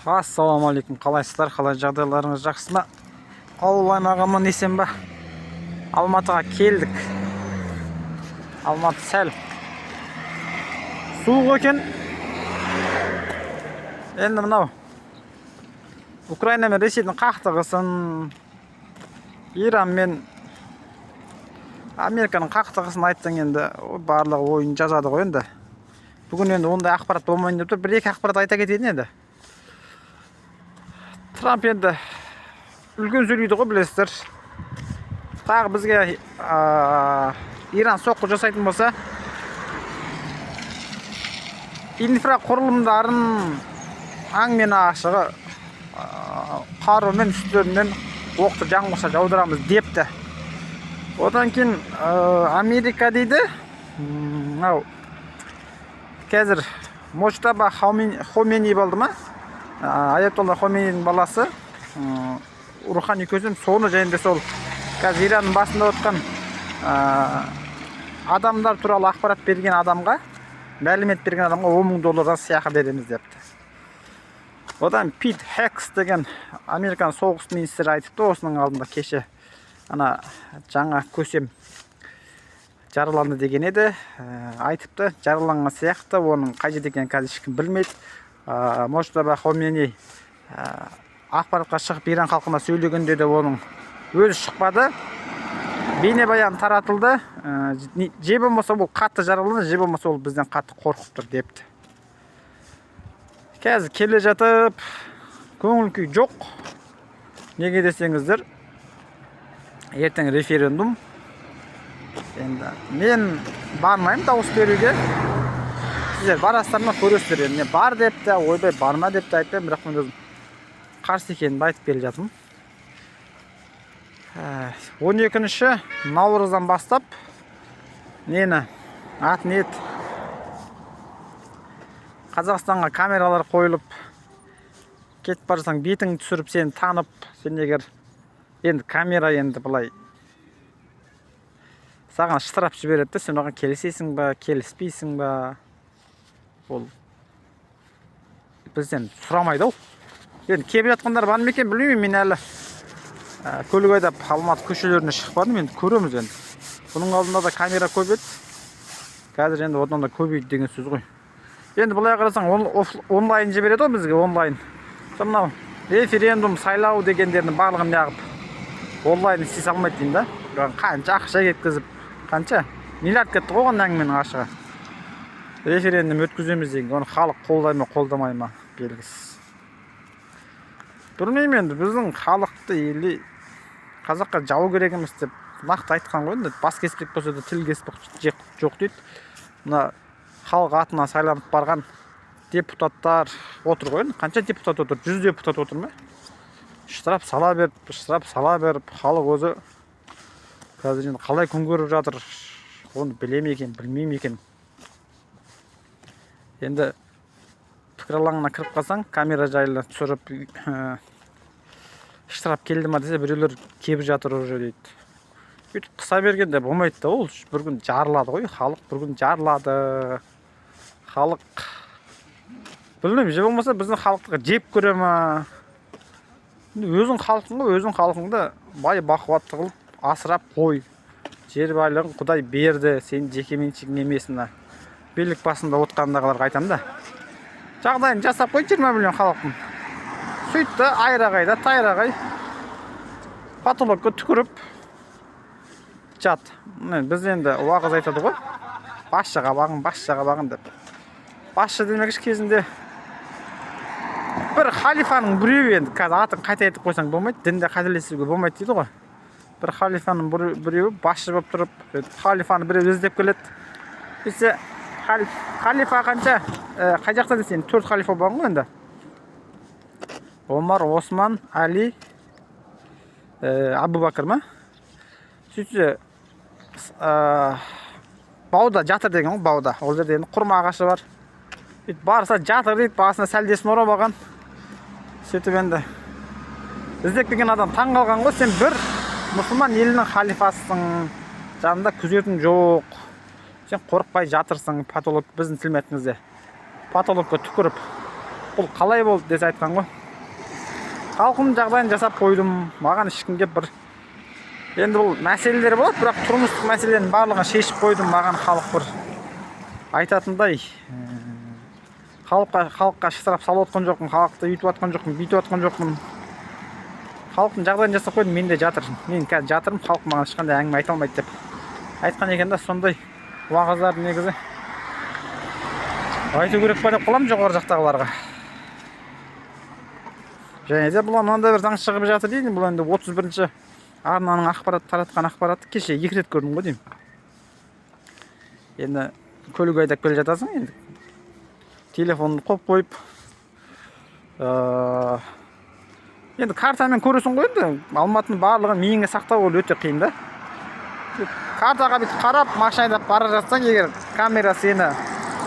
Ассалаумағалейкум, қалайсыздар, қалай жағдайларыңыз жақсы ма? Ауыл аймағымнан есен ба? Алматыға келдік. Алматы сәл суық екен. Енді мынау Украина мен Ресейдің қақтығысын, Иран мен Американың қақтығысын айтсаң, енді барлығы ойын жазады ғой. Енді бүгін енді ондай ақпарат болмайын деп тұр. Бір-екі ақпарат айта кетейін енді. Трамп енді үлкен сөйлейді ғой, білесіздер. Тағы бізге Иран соққы жасайтын болса, инфрақұрылымдарын аң мен ашығы қарумен үстерінен оқты жаңбырша жаудырамыз депті. Одан кейін Америка дейді, қазір Моштаба Хомейни болды ма? Аятолла Хомейнидің баласы, рухани көзім соны жайында сол қазір Иранның басында отқан адамдар туралы ақпарат берген адамға, мәлімет берген адамға $10,000 сыйақы береміз депті. Одан Пит Хекс деген Американ соғыс министрі айтыпты, осының алдында кеше жаңа көсем жараланды деген еді. Айтыпты, жараланған сияқты, оның қай жерде екенін қазір ешкім білмейді. Моштаба Хомейни ақпаратқа шығып Иран халқына сөйлегенде де оның өзі шықпады. Бейнебаян таратылды. Же болмаса ол қатты жараланды, же болмаса ол бізден қатты қорқып тұр депті. Қазір келе жатып, көңіл күй жоқ. Неге десеңіздер, ертең референдум. Енді мен бармаймын дауыс беруге. Сіздер барасыздар ма, көресіздер. Не бар депті, ойбай барма депті айтпаймын, бірақ мен өзім қарсы екенімді айтып келе жатырмын. 12-ші наурыздан бастап Қазақстанға камералар қойылып, кетіп барсаң бетіңді түсіріп, сені танып, сен егер енді камера енді былай саған штраф жібереді, сен оған келісесің ба, келіспейсің ба, ол бізден сұрамайды ау. Енді келіп жатқандар бар ма екен білмеймін, мен әлі көлік айдап Алматы көшелеріне шықпадым, енді көреміз енді. Бұның алдында да камера көп еді. Қазір енді одан да көбейді деген сөз ғой. Енді былай қарасаң, онлайн жібереді ғой бізге, онлайн. Мынау референдум сайлау дегендердің барлығын неғып онлайн істей салмайды деймін да. Қанша ақша кеткізіп, қанша миллиард кетті ғой оған әңгіменің ашығы. Референдум өткіземіз деген, оны халық қолдай ма, қолдамай ма белгісіз. Білмеймін енді, біздің халықты елі қазаққа жау керек емес деп нақты айтқан ғой. Бас кеспек болса да тіл кеспек жоқ дейді. Мына халық атына сайланып барған депутаттар отыр ғой. Қанша депутат отыр? 100 депутат отыр ма? Штраф сала беріп, халық өзі қазір енді қалай күн көріп жатыр, оны білеме екен, білмейме екен. Енді пікір алаңына кіріп қалсаң, камера жайлы түсіріп штраф келді ма десе, біреулер кебі жатыр уже дейді. Өйтіп қыса бергенде болмайды да, ол бір күн жарылады ғой, халық бір күн жарылады. Халық білмеймін, же болмаса біздің халықты жеп көре ма? Өзің халқың ғой, өзің халқыңды бай бақуатты қылып, асырап қой. Жер байлығын Құдай берді, сен жеке меншігің емесіне. Билік басында отқандағыларға айтамын да. Жағдайын жасап қой 20 миллион халықтың. Сөйтті, айрағайда, тайрағай, потолокқа түкіріп жат. Біз енді уағыз айтады ғой. Басшыға бағын деп. Басшы демекіш кезінде бір халифаның біреуі, енді қазір атын қайта айтып қойсаң болмайды, дінде қателесуге болмайды дейді ғой. Бір халифаның біреуі басшы болып тұрып, халифаны біреу іздеп келеді. Десе, халифа қанша? Қай жақта десең, 4 халифа болған ғой енді. Омар, Осман, Али, Абу Бакр ма? Сөйтсе, Бауда жатыр деген ғой, Бауда. Ол жерде енді құрма ағашы бар. Барса жатыр дейді, басына сәлдесін орап алған. Сөйтіп енді іздеп келген адам таң қалған ғой, сен бір мұсылман елінің халифасысың, жанында күзетің жоқ. Сен қорықпай жатырсың, потолок, біздің тілметімізде. Потолокқа түкіріп бұл қалай болды десе айтқан ғой. Халқымның жағдайын жасап қойдым. Маған ешкім кеп бір енді бұл мәселелер болады, бірақ тұрмыстық мәселенің барлығын шешіп қойдым. Маған халық бір айтатындай халыққа шытырап салып отқан жоқпын, халықты үйтіп отқан жоқпын, бүйтіп отқан жоқпын. Халықтың жағдайын жасап қойдым, мен де жатырмын. Мен қазір жатырмын, халық маған ешқандай әңгіме айта алмайды деп айтқан екен да, сондай уағыздарды негізі айту керек па деп қаламын жоғары жақтағыларға. Және де бұл мынандай бір заң шығып жатыр дейді. Бұл енді 31-ші арнаның ақпарат таратқан ақпаратты кеше 2 рет көрдім ғой деймін. Енді көлік айдап келе жатасың, енді телефонды қойып енді картамен көресің ғой. Енді Алматының барлығын миыңа сақтау ол өте қиын да. Картаға бүйтіп қарап машина айдап бара жатсаң, егер камера сені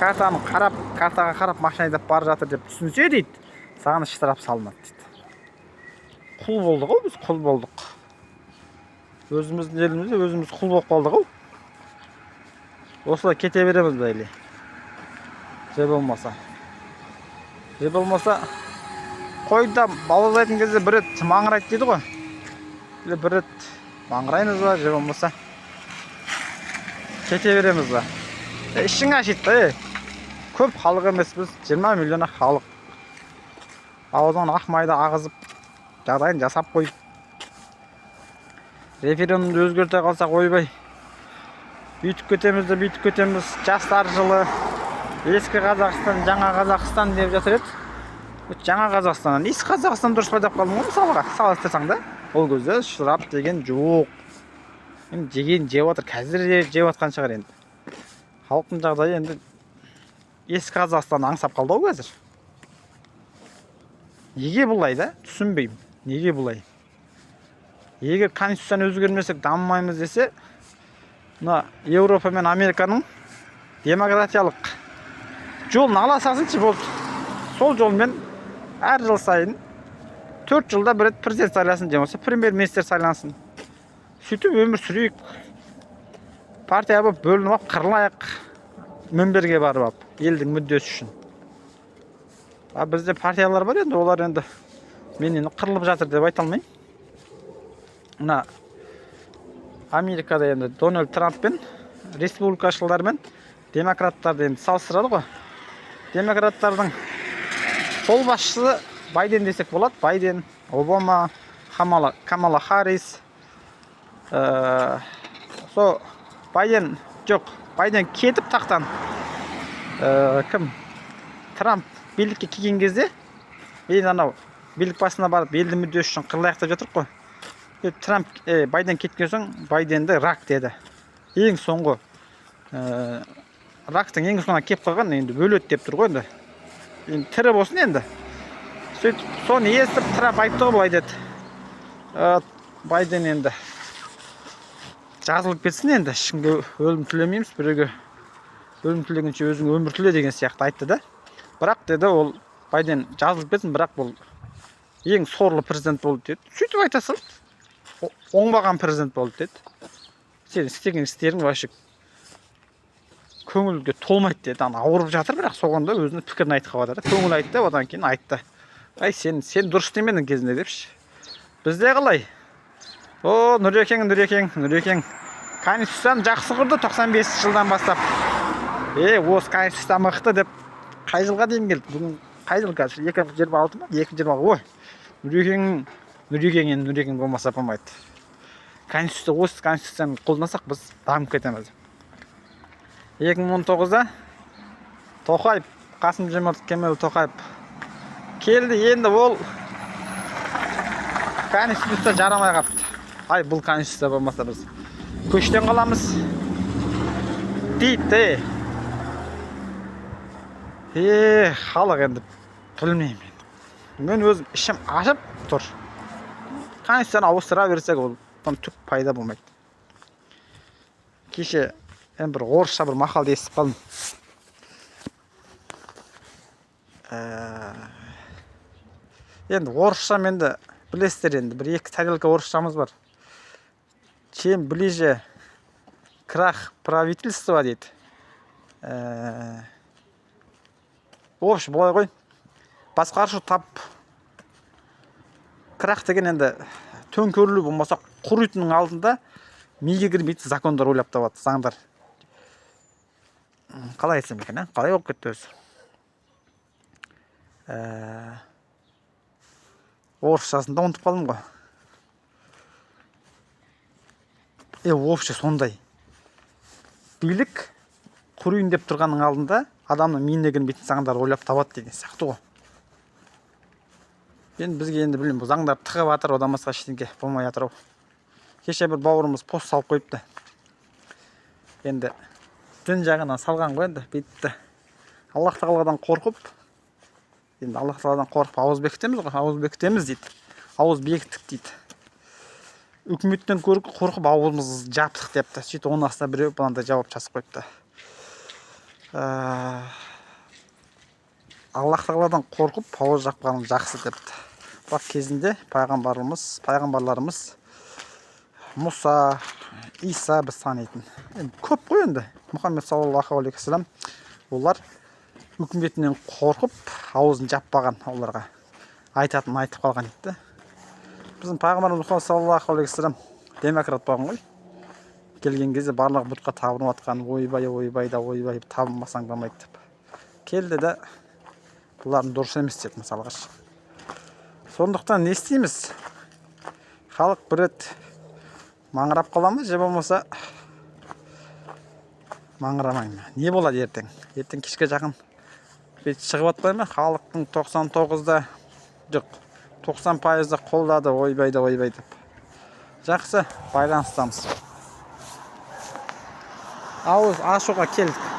картаға қарап машина айдап бара жатыр деп түсінсе дейді, саған штраф салынады дейді. Құл болдық ғой, біз құл болдық. Өзіміздің елімізде өзіміз құл болып қалдық ғой. Осылай кете береміз бәйле. Же болмаса қойда бауыздайтын кезде бір рет маңырайды дейді ғой. Бір рет маңыраймыз ба, же болмаса кете береміз ба. Ішің ашиды да. Көп халық емес, біз 20 миллион халық. Аузынан ақ майды ағызып жағдайын жасап қойып, референдумды өзгерте қалсақ ойбай, бүйтіп кетеміз, жастар жылы, ескі Қазақстан, жаңа Қазақстан деп жатыр еді. Жаңа Қазақстаннан ескі Қазақстан дұрыс па деп қалдым ғой, мысалға салыстырсаң да. Ол кезде штраф деген жоқ. Енді жеген жеп отыр, қазір жеп отқан шығар енді. Халықтың жағдайы енді ескі Қазақстан аңсап қалды ғой қазір. Неге бұлай да? Түсінбеймін. Неге бұлай? Егер конституцияны өзгермесек дамымаймыз десе, мына Еуропа мен Американың демократиялық жолын ала салсыншы болды. Сол жолмен әр жыл сайын 4 жылда бір рет президент сайласын, демесе премьер-министр сайлансын. Сөйтіп өмір сүрейік. Партия болып бөлініп алып қырылайық. Мінберге барып алып, елдің мүддесі үшін. Бізде партиялар бар енді, олар енді мен енді қырылып жатыр деп айта алмаймын. Мына Америкада енді Дональд Трамп пен республикашылдар мен демократтарды енді салыстырады ғой. Демократтардың қолбасшысы Байден десек болады. Байден, Обама, Камала Харрис. Байден кетіп тақтан. Кім? Трамп билікке келген кезде, енді анау билік басына барып елді мүддесі үшін қырылайық деп жатыр ғой. Байден кеткен соң Байденді рак деді. Ең соңғы рактың ең соңына кеп қалған, енді өледі деп тұр ғой енді. Енді тірі болсын енді. Сөйтіп соны естіп Трамп айтты ғой, былай деді. Байден енді жазылып кетсін енді, ешкімге өлім тілемейміз, біреуге өлім тілегенше өзің өмір тіле деген сияқты айтты да. Бірақ деді, ол Байден жазылып кетсін, бірақ бұл ең сорлы президент болды деді. Сөйтіп айта салды. Оңбаған президент болды деді. Сен істеген істерің вообще көңілге толмайды деді. Ауырып жатыр, бірақ соғанда өзінің пікірін айтып қалды. Көңіл айтты, одан кейін айтты. Сен дұрыс істемедің кезінде депші. Бізде қалай? Нұрекең. Конституцияны жақсы құрды 95 жылдан бастап. Осы конституция мықты деп қай жылға дейін келді? Бүгін қай жыл қазір? 2026 ма? 2020. Ой. Нұрекең болмаса болмайды. Осы конституцияны қолдансақ біз дамып кетеміз. 2019-да Тоқаев, Қасым-Жомарт Кемел Тоқаев келді, енді ол конституция жарамай қапты. Бұл конституция болмаса біз көштен қаламыз дейді. Халық енді білмеймін. Мен өзім ішім ашып тұр. Конституцияны ауыстыра берсек, ол түк пайда болмайды. Кеше бір орысша бір мақалды естіп қалдым. Енді орысша менді білесіздер, енді бір екі тарелка орысшамыз бар. Чем ближе крах правительства дейді. В общем, былай ғой. басқарушы тап крах деген енді төңкерілу болмаса құритынның алдында миге кірмейтін закондар ойлап табады, заңдар. Қалай айтсам екен, қалай болып кетті өзі? Орысшасында ұмытып қалдым ғой. Вообще сондай. Билік құруын деп тұрғанның алдында адамның миіне кірмейтін заңдар ойлап табады деген сияқты ғой. Енді бізге енді білем, бұл заңдар тығып жатыр, одан басқа ештеңе болмай жатыр. Кеше бір бауырымыз пост салып қойыпты. Енді дін жағынан салған ғой, енді бетті. Аллах тағаладан қорқып, енді Аллах тағаладан қорқып ауыз бекітеміз ғой, ауыз бекітеміз дейді. Ауыз бекіттік дейді. Үкіметтен қорқып ауызымыз жаптық депті. Сөйтіп оның астына біреу бұндай жауап жазып қойыпты. Аллах тағаладан қорқып ауыз жапқаның жақсы депті. Бақ кезінде пайғамбарларымыз Мұса, Иса біз танитын. Көп қой енді. Мұхаммед саллаллаху алейхи вассалам олар үкіметінен қорқып аузын жаппаған, оларға айтатын айтып қалған еді. Біздің пайғамбарымыз Мұхаммед саллаллаху алейхи вассалам демократ болған ғой. Келген кезде барлық бұтқа табынып атқан, ойбай табынбасаң болмайды деп. Келді де бұлардың дұрыс емес деді мысалға. Сондықтан не істейміз? Халық бір рет маңырап қаламыз, же болмаса маңырамаймын. Не болады ертең? Ертең кешке жақын бет шығып атпай ма? Халықтың 99-да жоқ, 90%-да қолдады, ойбай деп. Жақсы, байланыстамыз. Ауыз ашуға келдік.